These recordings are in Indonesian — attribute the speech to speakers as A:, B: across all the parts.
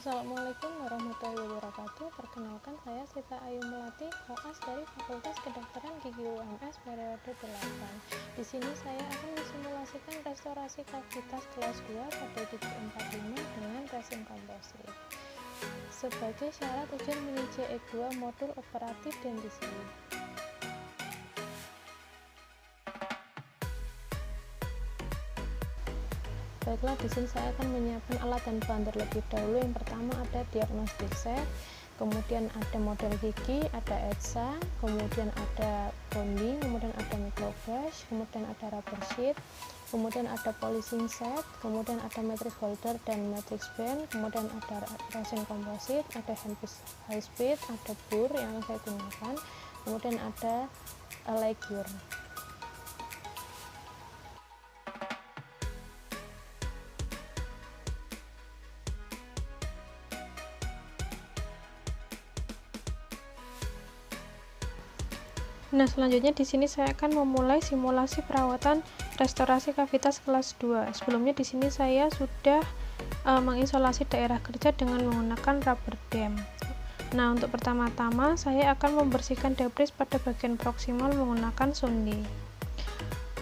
A: Assalamualaikum warahmatullahi wabarakatuh. Perkenalkan, saya Sita Ayu Melati, koas dari Fakultas Kedokteran Gigi UMS periode 8. Di sini saya akan mensimulasikan restorasi kavitas kelas 2 pada gigi 45 dengan resin komposit. Sebagai syarat ujian mini JE2 modul operatif dentistry. Baiklah, di sini saya akan menyiapkan alat dan bahan terlebih dahulu. Yang pertama ada diagnostik set, kemudian ada model gigi, ada etsa, kemudian ada bonding, kemudian ada microbrush, kemudian ada rubber sheet, kemudian ada polishing set, kemudian ada matrix holder dan matrix band, kemudian ada resin komposit, ada handpiece high speed, ada bur yang saya gunakan, kemudian ada liqueur. Nah, selanjutnya di sini saya akan memulai simulasi perawatan restorasi kavitas kelas 2. Sebelumnya di sini saya sudah mengisolasi daerah kerja dengan menggunakan rubber dam. Nah, untuk pertama-tama saya akan membersihkan debris pada bagian proksimal menggunakan sonde.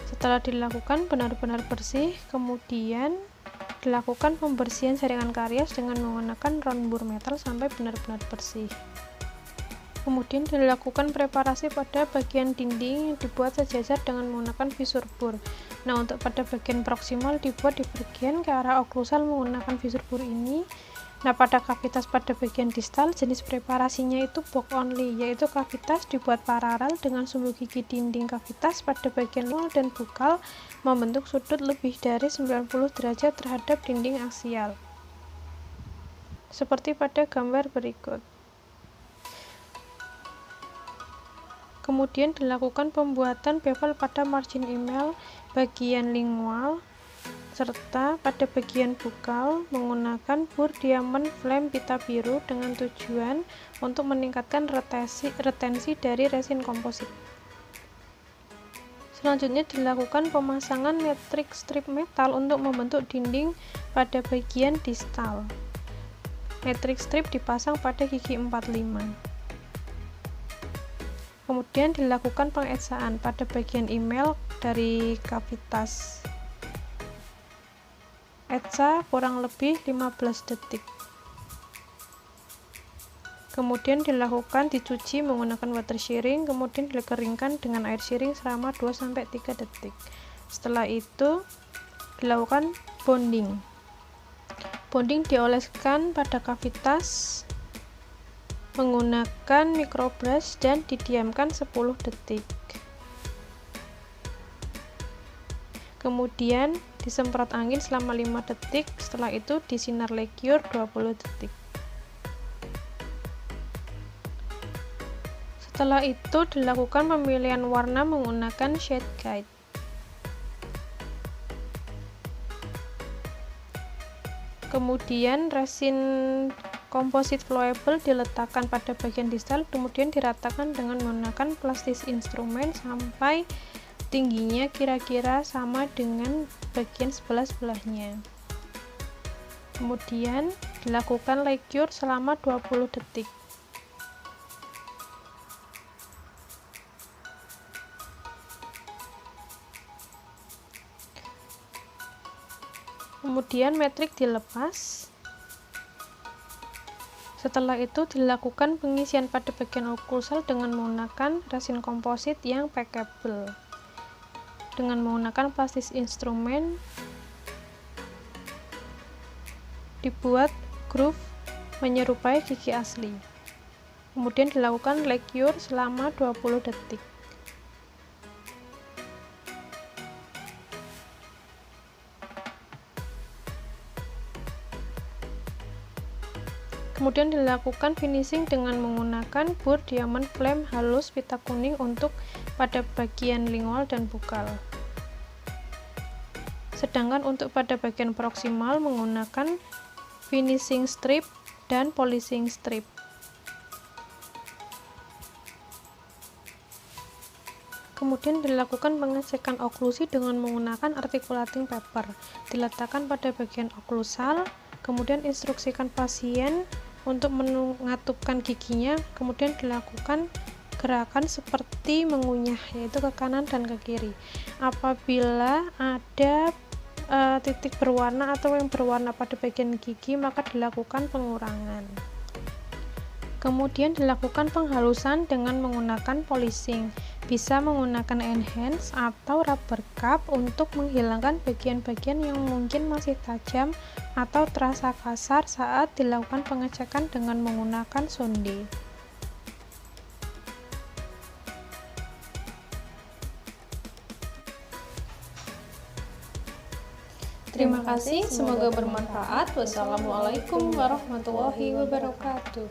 A: Setelah dilakukan benar-benar bersih, kemudian dilakukan pembersihan jaringan karies dengan menggunakan round bur metal sampai benar-benar bersih. Kemudian dilakukan preparasi pada bagian dinding yang dibuat sejajar dengan menggunakan visur bur. Nah, untuk pada bagian proksimal dibuat di bagian ke arah oklusal menggunakan visur bur ini. Nah, pada kavitas pada bagian distal jenis preparasinya itu box only, yaitu kavitas dibuat paralel dengan sumbu gigi dinding kavitas pada bagian luar dan bukal membentuk sudut lebih dari 90 derajat terhadap dinding aksial. Seperti pada gambar berikut. Kemudian dilakukan pembuatan bevel pada margin email bagian lingual serta pada bagian bukal menggunakan bur diamond flame pita biru dengan tujuan untuk meningkatkan retensi dari resin komposit. Selanjutnya dilakukan pemasangan matrix strip metal untuk membentuk dinding pada bagian distal. Matrix strip dipasang pada gigi 45. Kemudian dilakukan pengetsaan pada bagian email dari kavitas. Etsa kurang lebih 15 detik. Kemudian dilakukan dicuci menggunakan water shearing, kemudian dikeringkan dengan air shearing selama 2-3 detik. Setelah itu dilakukan bonding. Bonding dioleskan pada kavitas menggunakan microbrush dan didiamkan 10 detik. Kemudian disemprot angin selama 5 detik, setelah itu disinar liqueur 20 detik. Setelah itu dilakukan pemilihan warna menggunakan shade guide. Kemudian resin komposit flowable diletakkan pada bagian distal, kemudian diratakan dengan menggunakan plastis instrumen sampai tingginya kira-kira sama dengan bagian sebelah-sebelahnya. Kemudian dilakukan liqueur selama 20 detik. Kemudian matrix dilepas. Setelah itu dilakukan pengisian pada bagian oklusal dengan menggunakan resin komposit yang packable. Dengan menggunakan plastis instrumen dibuat groove menyerupai gigi asli. Kemudian dilakukan liqueur selama 20 detik. Kemudian dilakukan finishing dengan menggunakan bur diamond flame halus pita kuning untuk pada bagian lingual dan bukal. Sedangkan untuk pada bagian proksimal menggunakan finishing strip dan polishing strip. Kemudian dilakukan pengecekan oklusi dengan menggunakan articulating paper. Diletakkan pada bagian oklusal, Kemudian instruksikan pasien untuk mengatupkan giginya, kemudian dilakukan gerakan seperti mengunyah, yaitu ke kanan dan ke kiri. Apabila ada titik berwarna atau yang berwarna pada bagian gigi, maka dilakukan pengurangan. Kemudian dilakukan penghalusan dengan menggunakan polishing. Bisa menggunakan enhance atau rubber cap untuk menghilangkan bagian-bagian yang mungkin masih tajam atau terasa kasar saat dilakukan pengecekan dengan menggunakan sonde.
B: Terima kasih, semoga bermanfaat. Wassalamualaikum warahmatullahi wabarakatuh.